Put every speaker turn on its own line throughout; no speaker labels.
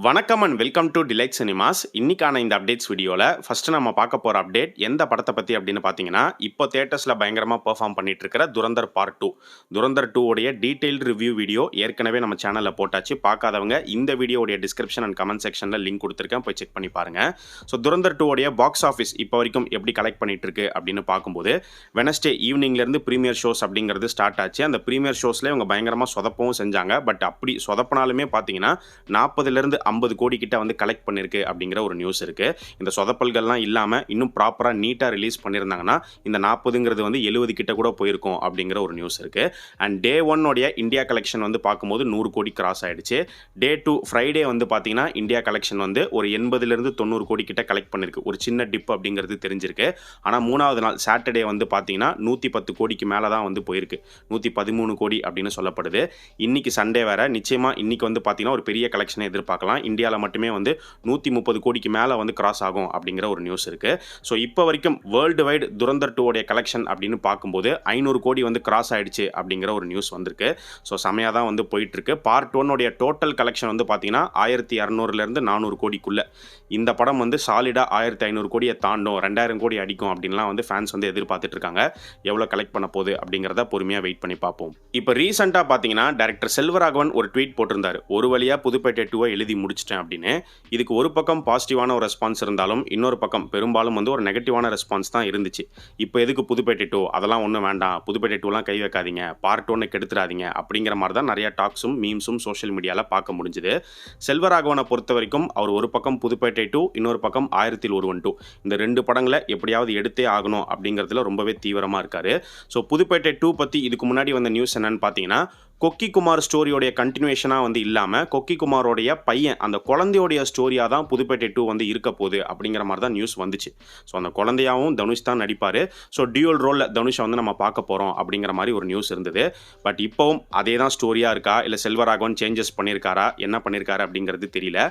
வணக்கம் and welcome to delight cinemas. இன்னைக்கான இந்த அப்டேட்ஸ் வீடியோவில் ஃபஸ்ட்டு நம்ம பார்க்க போகிற அப்டேட் எந்த படத்தை பற்றி அப்படின்னு பார்த்தீங்கன்னா, இப்போ தியேட்டர்ஸில் பயங்கரமாக பெர்ஃபார்ம் பண்ணிட்டு இருக்கிற துரந்தர் பார்ட் 2. துரந்தர் 2 உடைய டீட்டெயில்டு ரிவ்யூ வீடியோ ஏற்கனவே நம்ம சேனலில் போட்டாச்சு. பார்க்காதவங்க இந்த வீடியோடைய டிஸ்கிரிப்ஷன் அண்ட் கமெண்ட் செக்ஷனில் லிங்க் கொடுத்துருக்கேன், போய் செக் பண்ணி பாருங்கள். ஸோ துரந்தர் 2 உடைய பாக்ஸ் ஆஃபீஸ் இப்போ வரைக்கும் எப்படி கலெக்ட் பண்ணிட்டு இருக்கு அப்படின்னு பார்க்கும்போது, வெனஸ்டே ஈவினிங்லேருந்து ப்ரீமியர் ஷோஸ் அப்படிங்கிறது ஸ்டார்ட் ஆச்சு. அந்த ப்ரீமியர் ஷோஸ்லேயே அவங்க பயங்கரமாக சொதப்பவும் செஞ்சாங்க. பட் அப்படி சொதப்பினாலுமே பார்த்தீங்கன்னா 40 50 கோடி கிட்ட வந்து கலெக்ட் பண்ணிருக்கு அப்படிங்கிற ஒரு நியூஸ் இருக்கு. இந்த சொதப்பல்கள்லாம் இல்லாம இன்னும் ப்ராப்பரா நீட்டா ரிலீஸ் பண்ணியிருந்தாங்கன்னா இந்த 40ங்கிறது வந்து 70 கிட்ட கூட போயிருக்கும் அப்படிங்கிற ஒரு நியூஸ் இருக்கு. அண்ட் டே 1 உடைய இந்தியா கலெக்ஷன் வந்து பார்க்கும்போது 100 கோடி கிராஸ் ஆயிடுச்சு. டே 2 ஃப்ரைடே வந்து பார்த்தீங்கன்னா இந்தியா கலெக்ஷன் வந்து ஒரு 80 90 கோடி கிட்ட கலெக்ட் பண்ணிருக்கு. ஒரு சின்ன டிப் அப்படிங்கிறது தெரிஞ்சிருக்கு. ஆனால் 3வது நாள் சாட்டர்டே வந்து பார்த்தீங்கன்னா 110 கோடிக்கு மேலே தான் வந்து போயிருக்கு. 113 கோடி அப்படின்னு சொல்லப்படுது. இன்னைக்கு சண்டே வேற, நிச்சயமா இன்னைக்கு வந்து பார்த்தீங்கன்னா ஒரு பெரிய கலெக்ஷனை எதிர்பார்க்கலாம். இந்தியாவில் மட்டுமே வந்து 130 கோடிக்கு மேலே வந்து கிராஸ் ஆகும் அப்படிங்கிற ஒரு நியூஸ் இருக்கு. ஸோ இப்போ வரைக்கும் வேர்ல்டு வைடு துரந்தர் 2 உடைய கலெக்ஷன் அப்படின்னு பார்க்கும்போது 500 கோடி வந்து கிராஸ் ஆயிடுச்சு அப்படிங்கிற ஒரு நியூஸ் வந்திருக்கு. ஸோ செமையாக தான் வந்து போயிட்டு இருக்கு. பார்ட் 1 உடைய டோட்டல் கலெக்ஷன் வந்து பார்த்தீங்கன்னா 1200 400 கோடிக்குள்ள. இந்த படம் வந்து சாலிடா 1500 கோடியை தாண்டும், 2000 கோடி அடிக்கும் அப்படின்லாம் வந்து ஃபேன்ஸ் வந்து எதிர்பார்த்துட்டு இருக்காங்க. எவ்வளோ கலெக்ட் பண்ண போகுது அப்படிங்கிறத பொறுமையாக வெயிட் பண்ணி பார்ப்போம். இப்போ ரீசெண்டாக பார்த்தீங்கன்னா டைரக்டர் செல்வராகவன் ஒரு ட்வீட் போட்டிருந்தாரு, ஒரு வழியாக புதுப்பேட்டை 2 எழுதி முடிச்சிட்டேன் அப்படின்னு. இதுக்கு ஒரு பக்கம் பாசிட்டிவான ஒரு ரெஸ்பான்ஸ் இருந்தாலும் இன்னொரு பக்கம் பெரும்பாலும் வந்து ஒரு நெகட்டிவான ரெஸ்பான்ஸ் தான் இருந்துச்சு. இப்போ எதுக்கு புதுப்பேட்டை 2, அதெல்லாம் ஒன்றும் வேண்டாம், புதுப்பேட்டை 2லாம் கை வைக்காதீங்க, பார்ட் 1 கெடுத்துறாதீங்க அப்படிங்கிற மாதிரி தான் நிறைய டாக்ஸும் மீம்ஸும் சோஷியல் மீடியாவில் பார்க்க முடிஞ்சுது. செல்வராகவனை பொறுத்த வரைக்கும் அவர் ஒரு பக்கம் புதுப்பேட்டை 2, இன்னொரு பக்கம் 1001 2, இந்த 2 படங்களை எப்படியாவது எடுத்தே ஆகணும் அப்படிங்கிறதுல ரொம்பவே தீவிரமாக இருக்காரு. ஸோ புதுப்பேட்டை 2 பற்றி இதுக்கு முன்னாடி வந்த நியூஸ் என்னன்னு பார்த்தீங்கன்னா, கொக்கி குமார் ஸ்டோரியோடைய கண்டினியூஷனாக வந்து இல்லாமல் கொக்கி குமாரோடைய பையன் அந்த குழந்தையோடைய ஸ்டோரியாக தான் புதுப்பேட்டை 2 வந்து இருக்க போகுது அப்படிங்கிற மாதிரி தான் நியூஸ் வந்துச்சு. ஸோ அந்த குழந்தையாகவும் தனுஷ் தான் நடிப்பார். ஸோ டியூல் ரோலில் தனுஷை வந்து நம்ம பார்க்க போகிறோம் அப்படிங்கிற மாதிரி ஒரு நியூஸ் இருந்தது. பட் இப்போவும் அதே தான் ஸ்டோரியாக இருக்கா, இல்லை செல்வராகவன் சேஞ்சஸ் பண்ணியிருக்காரா, என்ன பண்ணியிருக்காரு அப்படிங்கிறது தெரியல.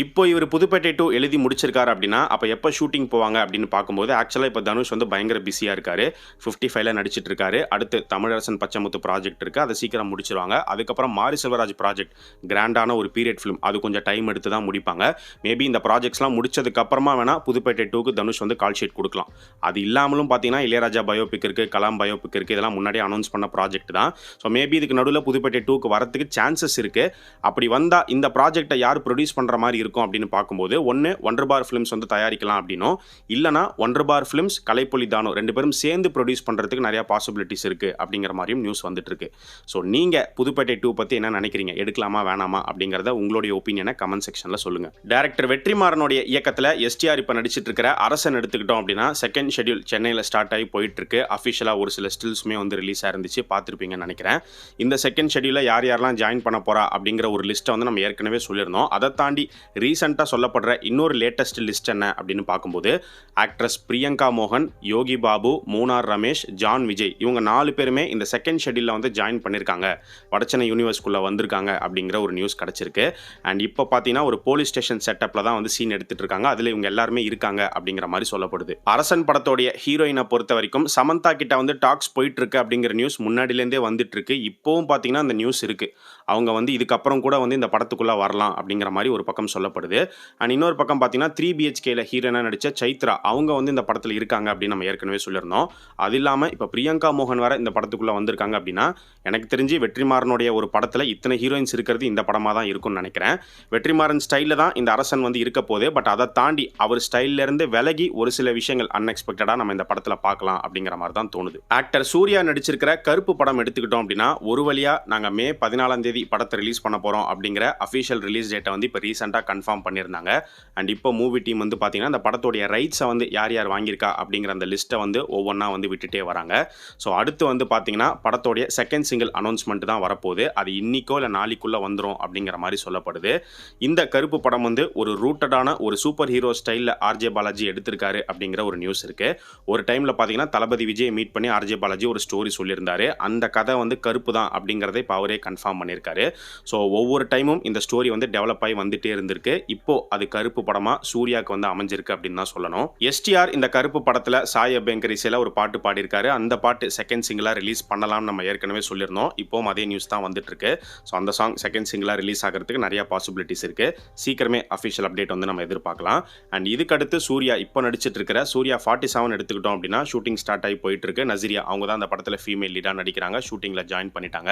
இப்போ இவர் புதுப்பேட்டை 2 எழுதி முடிச்சிருக்காரு அப்படின்னா அப்போ எப்போ ஷூட்டிங் போவாங்க அப்படின்னு பார்க்கும்போது ஆக்சுவலாக இப்போ தனுஷ் வந்து பயங்கர பிஸியாக இருக்காரு. 55ல் நடிச்சிட்டு இருக்காரு. அடுத்து தமிழரசன் பச்சைமுத்து ப்ராஜெக்ட் இருக்குது, அதை சீக்கிரம் முடிச்சிருவாங்க. அதுக்கப்புறம் மாரி செல்வராஜ் ப்ராஜெக்ட் கிராண்டான ஒரு பீரியட் ஃபிலிம், அது கொஞ்சம் டைம் எடுத்து தான் முடிப்பாங்க. மேபி இந்த ப்ராஜெக்ட்ஸ்லாம் முடிச்சதுக்கு அப்புறமா வேணா புதுப்பேட்டை 2க்கு தனுஷ் வந்து கால் ஷீட் கொடுக்கலாம். அது இல்லாமலும் பார்த்தீங்கன்னா இளையராஜா பயோபிக் இருக்குது, கலாம் பயோபிக் இருக்குது, இதெல்லாம் முன்னாடியே அனௌன்ஸ் பண்ண ப்ராஜெக்ட் தான். ஸோ மேபி இதுக்கு நடுவில் புதுப்பேட்டை 2க்கு வரத்துக்கு சான்சஸ் இருக்குது. அப்படி வந்தால் இந்த ப்ராஜெக்டை யார் ப்ரொடியூஸ் பண்ணுற மாதிரி இருக்கும் அப்படின்னு பார்க்கும்போது, ஒன்று ஒண்டர் பார் ஃபிலிம்ஸ் வந்து தயாரிக்கலாம் அப்படின்னும், இல்லைனா ஒண்டர் பார் ஃபிலிம்ஸ் கலைப்புலி தானோ 2 பேரும் சேர்ந்து ப்ரொடியூஸ் பண்ணுறதுக்கு நிறையா பாசிபிலிட்டிஸ் இருக்குது அப்படிங்கிற மாதிரியும் நியூஸ் வந்துட்டு இருக்கு. ஸோ நீங்கள் புதுப்பேட்டை 2 பற்றி என்ன நினைக்கிறீங்க, எடுக்கலாமா வேணாமா அப்படிங்கிறத உங்களுடைய ஒப்பீனியனை கமெண்ட் செக்ஷனில் சொல்லுங்கள். டைரக்டர் வெற்றிமாறனுடைய இயக்கத்தில் எஸ்டிஆர் இப்போ நடிச்சிட்டு இருக்கிற அரசன் எடுத்துக்கிட்டோம் அப்படின்னா செகண்ட் ஷெட்யூல் சென்னையில் ஸ்டார்ட் ஆகி போயிட்டு இருக்கு. அஃபிஷியலாக ஒரு சில ஸ்டில்ஸுமே வந்து ரிலீஸ் ஆயிருந்துச்சு, பார்த்துருப்பீங்கன்னு நினைக்கிறேன். இந்த செகண்ட் ஷெட்யூலில் யார் யாரெல்லாம் ஜாயின் பண்ண போறா அப்படிங்கிற ஒரு லிஸ்ட்டை வந்து நம்ம ஏற்கனவே சொல்லியிருந்தோம். அதை தாண்டி ரீசெண்டாக சொல்லப்படுற இன்னொரு லேட்டஸ்ட் லிஸ்ட் என்ன அப்படின்னு பார்க்கும்போது, ஆக்ட்ரஸ் பிரியங்கா மோகன், யோகி பாபு, மூனார் ரமேஷ், ஜான் விஜய், இவங்க 4 பேருமே இந்த செகண்ட் ஷெட்யூலில் வந்து ஜாயின் பண்ணியிருக்காங்க, வடச்சென்னை யூனிவர்ஸ்குள்ளே வந்திருக்காங்க அப்படிங்கிற ஒரு நியூஸ் கிடச்சிருக்கு. அண்ட் இப்போ பார்த்தீங்கன்னா ஒரு போலீஸ் ஸ்டேஷன் செட்டப்பில் தான் வந்து சீன் எடுத்துட்டு இருக்காங்க. அதில் இவங்க எல்லாருமே இருக்காங்க அப்படிங்கிற மாதிரி சொல்லப்படுது. அரசன் படத்தோடைய ஹீரோயினை பொறுத்த வரைக்கும் சமந்தா கிட்ட வந்து டாக்ஸ் போயிட்டு இருக்கு அப்படிங்கிற நியூஸ் முன்னாடிலேருந்தே வந்துட்டு இருக்கு. இப்போவும் பார்த்தீங்கன்னா அந்த நியூஸ் இருக்கு, அவங்க வந்து இதுக்கப்புறம் கூட வந்து இந்த படத்துக்குள்ளே வரலாம் அப்படிங்கிற மாதிரி ஒரு பக்கம் சொல்லப்படுது. அண்ட் இன்னொரு பக்கம் பார்த்தீங்கன்னா 3 BHKல ஹீரோயினாக நடித்த சைத்ரா, அவங்க வந்து இந்த படத்தில் இருக்காங்க அப்படின்னு நம்ம ஏற்கனவே சொல்லியிருந்தோம். அது இல்லாமல் இப்போ பிரியங்கா மோகன் வர இந்த படத்துக்குள்ளே வந்திருக்காங்க அப்படின்னா எனக்கு தெரிஞ்சு வெற்றிமாறனுடைய ஒரு படத்தில் இத்தனை ஹீரோயின்ஸ் இருக்கிறது இந்த படமாக தான் இருக்கும்னு நினைக்கிறேன். வெற்றிமாறன் ஸ்டைலில் தான் இந்த அரசன் வந்து இருக்க போகுது. பட் அதை தாண்டி அவர் ஸ்டைல்லேருந்து விலகி ஒரு சில விஷயங்கள் அன்எக்ஸ்பெக்டடாக நம்ம இந்த படத்தில் பார்க்கலாம் அப்படிங்கிற மாதிரி தான் தோணுது. ஆக்டர் சூர்யா நடிச்சிருக்கிற கருப்பு படம் எடுத்துக்கிட்டோம் அப்படின்னா ஒரு வழியாக நாங்கள் மே 14 படத்தை ரிலீஸ் பண்ண போகிறோம் அப்படிங்கிற அஃபிஷியல் ரிலீஸ் டேட்டை வந்து இப்போ ரீசெண்டாக கன்ஃபார்ம் பண்ணியிருந்தாங்க. அண்ட் இப்போ மூவி டீம் வந்து பார்த்தீங்கன்னா இந்த படத்தோடைய ரைட்ஸை வந்து யார் யார் வாங்கியிருக்கா அப்படிங்கிற அந்த லிஸ்ட்டை வந்து ஒவ்வொன்றா வந்து விட்டுட்டே வராங்க. ஸோ அடுத்து வந்து பார்த்தீங்கன்னா படத்தோடைய செகண்ட் சிங்கிள் அனௌன்ஸ்மெண்ட் தான் வரப்போகுது. அது இன்னிக்கோ இல்லை நாளைக்குள்ளே வந்துடும் அப்படிங்கிற மாதிரி சொல்லப்படுது. இந்த கருப்பு படம் வந்து ஒரு ரூட்டடான ஒரு சூப்பர் ஹீரோ ஸ்டைலில் ஆர்ஜே பாலாஜி எடுத்திருக்காரு அப்படிங்கிற ஒரு நியூஸ் இருக்குது. ஒரு டைமில் பார்த்தீங்கன்னா தளபதி விஜய் மீட் பண்ணி ஆர்ஜே பாலாஜி ஒரு ஸ்டோரி சொல்லியிருந்தாரு. அந்த கதை வந்து கருப்பு தான் அப்படிங்கிறத இப்போ அவரே கன்ஃபார்ம் பண்ணியிருக்காரு. ஸோ ஒவ்வொரு டைமும் இந்த ஸ்டோரி வந்து டெவலப் ஆகி வந்துட்டே இருந்திருக்கு. இப்போ அது கருப்பு படமாக சூர்யாவுக்கு வந்து அமைஞ்சிருக்கு அப்படின்னு தான் சொல்லணும். எஸ்டிஆர் இந்த கருப்பு படத்தில் சாய் அபேங்கரிசியில் ஒரு பாட்டு பாடியிருக்காரு. அந்த பாட்டு செகண்ட் சிங்கிளாக ரிலீஸ் பண்ணலாம்னு நம்ம ஏற்கனவே சொல்லியிருந்தோம். இப்போவும் அதே அதே நியூஸ் தான் வந்துட்டு இருக்கு. ஸோ அந்த சாங் செகண்ட் சிங்கிளாக ரிலீஸ் ஆகிறதுக்கு நிறைய பாசிபிலிட்டிஸ் இருக்கு. சீக்கிரமே அஃபிஷியல் அப்டேட் வந்து நம்ம எதிர்பார்க்கலாம். அண்ட் இதுக்கடுத்து சூர்யா இப்போ நடிச்சிட்டு இருக்கிற சூர்யா 47 எடுத்துக்கிட்டோம் அப்படின்னா ஷூட்டிங் ஸ்டார்ட் ஆகி போயிட்டு இருக்கு. நசிரியா அவங்க தான் அந்த படத்தில் ஃபீமேல் லீடாக நடிக்கிறாங்க, ஷூட்டிங்கில் ஜாயின் பண்ணிட்டாங்க.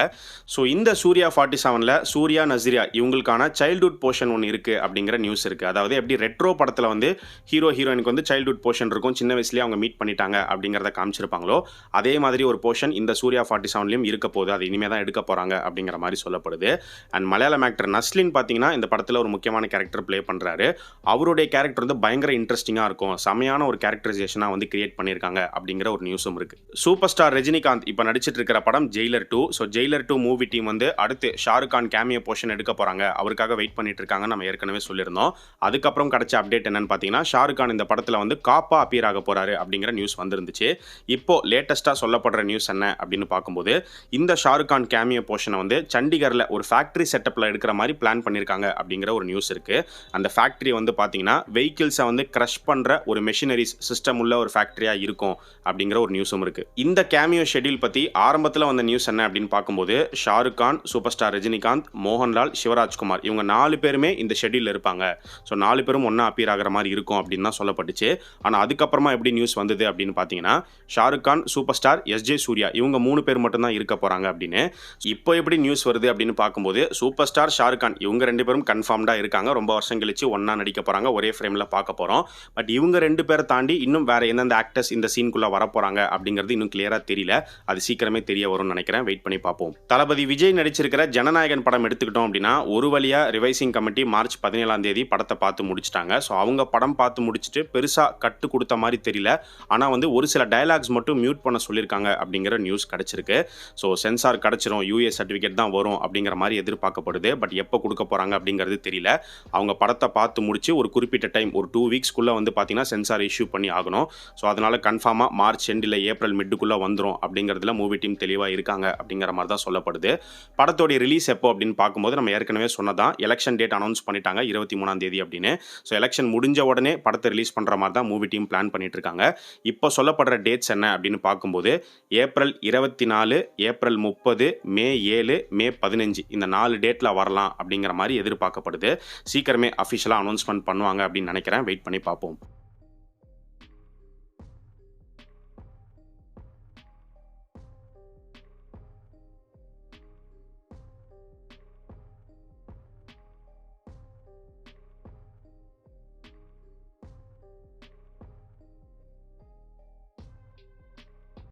ஸோ இந்த சூர்யா 47ல் சூர்யா நசிரியா இவங்களுக்கான சைல்ட்ஹுட் போர்ஷன் ஒன்று இருக்கு அப்படிங்கிற நியூஸ் இருக்கு. அதாவது எப்படி ரெட்ரோ படத்தில் வந்து ஹீரோயினுக்கு வந்து சைல்ட்ஹுட் போர்ஷன் இருக்கும், சின்ன வயசுலேயே அவங்க மீட் பண்ணிட்டாங்க அப்படிங்கிறத காமிச்சிருப்பாங்களோ அதே மாதிரி ஒரு போர்ஷன் இந்த சூர்யா 47லையும் இருக்க போகுது. அது இனிமேல் தான் எடுக்க போகிறாங்க அப்படிங்கிற மாதிரி சொல்லப்படுது. அண்ட் மலையாளம் ஆக்டர் நஸ்லின் பார்த்தீங்கன்னா இந்த படத்தில் ஒரு முக்கியமான கேரக்டர் ப்ளே பண்ணுறாரு. அவருடைய கேரக்டர் வந்து பயங்கர இன்ட்ரெஸ்டிங்காக இருக்கும், செமையான ஒரு கேரக்டரைசேஷனாக வந்து கிரியேட் பண்ணியிருக்காங்க அப்படிங்கிற ஒரு நியூஸும் இருக்குது. சூப்பர் ஸ்டார் ரஜினிகாந்த் இப்போ நடிச்சிட்டு இருக்கிற படம் Jailer 2. So Jailer 2 movie team வந்து அடுத்து ஷாருக் கான் கேமியோ போர்ஷன் எடுக்க போகிறாங்க, அவருக்காக வெயிட் பண்ணிட்டு இருக்காங்க. நம்ம ஏற்கனவே சொல்லியிருந்தோம். அதுக்கப்புறம் கிடைச்ச அப்டேட் என்னன்னு பார்த்தீங்கன்னா ஷாருக் கான் இந்த படத்தில் வந்து காப்பா அப்பியர் ஆக போகிறாரு அப்படிங்கிற நியூஸ் வந்துருந்துச்சு. இப்போ லேட்டஸ்ட்டாக சொல்லப்படுற நியூஸ் என்ன அப்படின்னு பார்க்கும்போது இந்த ஷாருக் கான் கேமியோ போர்ஷனை வந்து சண்டிகரில் ஒரு ஃபேக்ட்ரி செட்டப்பில் எடுக்கிற மாதிரி பிளான் பண்ணியிருக்காங்க அப்படிங்கிற ஒரு நியூஸ் இருக்குது. அந்த ஃபேக்ட்ரி வந்து பார்த்தீங்கன்னா வெஹிக்கிள்ஸை வந்து க்ரஷ் பண்ணுற ஒரு மெஷினரிஸ் சிஸ்டம் உள்ள ஒரு ஃபேக்ட்ரியாக இருக்கும் அப்படிங்கிற ஒரு நியூஸும் இருக்குது. இந்த கேமியோ ஷெட்யூல் பற்றி ஆரம்பத்தில் வந்த நியூஸ் என்ன அப்படின்னு பார்க்கும்போது ஷாருக் கான், சூப்பர் ஸ்டார் ரஜினிகாந்த், மோகன்லால், சிவராஜ்குமார் இவங்க 4 பேருமே இந்த ஷெட்யூலில் இருப்பாங்க. ஸோ 4 பேரும் ஒன்றா அப்பியர் ஆகிற மாதிரி இருக்கும் அப்படின்னு தான் சொல்லப்பட்டுச்சு. ஆனால் அதுக்கப்புறமா எப்படி நியூஸ் வந்தது அப்படின்னு பார்த்தீங்கன்னா Shahrukh Khan, super star, SJ Suriya இவங்க 3 பேர் மட்டும்தான் இருக்க போகிறாங்க அப்படின்னு. இப்போ எப்படி நியூஸ் வருது அப்படின்னு பார்க்கும்போது சூப்பர் ஸ்டார், ஷாருக் கான் இவங்க 2 பேரும் கன்ஃபார்ம்டாக இருக்காங்க. ரொம்ப வருஷம் கழிச்சு ஒன்றா நடிக்க போகிறாங்க, ஒரே ஃப்ரேமில் பார்க்க போகிறோம். பட் இவங்க 2 பேரை தாண்டி இன்னும் வேறு எந்தெந்த ஆக்டர்ஸ் இந்த சீனுக்குள்ளே வரப்போகிறாங்க அப்படிங்கிறது இன்னும் கிளியராக தெரியல. அது சீக்கிரமே தெரிய வரும்னு நினைக்கிறேன். வெயிட் பண்ணி பார்ப்போம். தளபதி விஜய் நடிச்சிருக்கிற ஜனநாயகன் படம் எடுத்துக்கிட்டோம் அப்படின்னா ஒரு வழியாக ரிவைசிங் கமிட்டி மார்ச் 17 படத்தை பார்த்து முடிச்சிட்டாங்க. ஸோ அவங்க படம் பார்த்து முடிச்சுட்டு பெருசாக கட்டு கொடுத்த மாதிரி தெரியல. ஆனால் வந்து ஒரு சில டயலாக்ஸ் மட்டும் மியூட் பண்ண சொல்லியிருக்காங்க அப்படிங்கிற நியூஸ் கிடச்சிருக்கு. ஸோ சென்சார் கிடச்சிரும், யூஏ சர்டிஃபிகேட் தான் வரும் அப்படிங்கிற மாதிரி எதிர்பார்க்கப்படுது. பட் எப்போ கொடுக்க போகிறாங்க அப்படிங்கிறது தெரியல. அவங்க படத்தை பார்த்து முடிச்சு ஒரு குறிப்பிட்ட டைம் ஒரு 2 வீக்ஸ்க்குள்ளே வந்து பார்த்தீங்கன்னா சென்சார் இஷ்யூ பண்ணி ஆகணும். ஸோ அதனால் கன்ஃபார்மாக மார்ச் எண்டில் ஏப்ரல் மிட்டுக்குள்ளே வந்துடும் அப்படிங்கிறதுல மூவி டீம் தெளிவாக இருக்காங்க அப்படிங்கிற மாதிரி தான் சொல்லப்படுது. படத்தோடைய ரிலீஸ் எப்போ அப்படின்னு பார்க்கும்போது நம்ம ஏற்கனவே சொன்னதான் எலெக்ஷன் டேட் அனௌன்ஸ் பண்ணிட்டாங்க 23 அப்படின்னு. ஸோ எலெக்ஷன் முடிஞ்ச உடனே படத்தை ரிலீஸ் பண்ணுற மாதிரி தான் மூவி டீம் பிளான் பண்ணிட்டு இருக்காங்க. இப்போ சொல்லப்படுற டேட்ஸ் என்ன அப்படின்னு பார்க்கும்போது ஏப்ரல் 24, ஏப்ரல் 30, மே 7, மே 15 இந்த 4 டேட்டில் வரலாம் அப்படிங்கிற மாதிரி எதிர்பார்க்கப்படுது. சீக்கிரமே அஃபிஷியலாக அனௌன்ஸ்மெண்ட் பண்ணுவாங்க அப்படின்னு நினைக்கிறேன். வெயிட் பண்ணி பார்ப்போம்.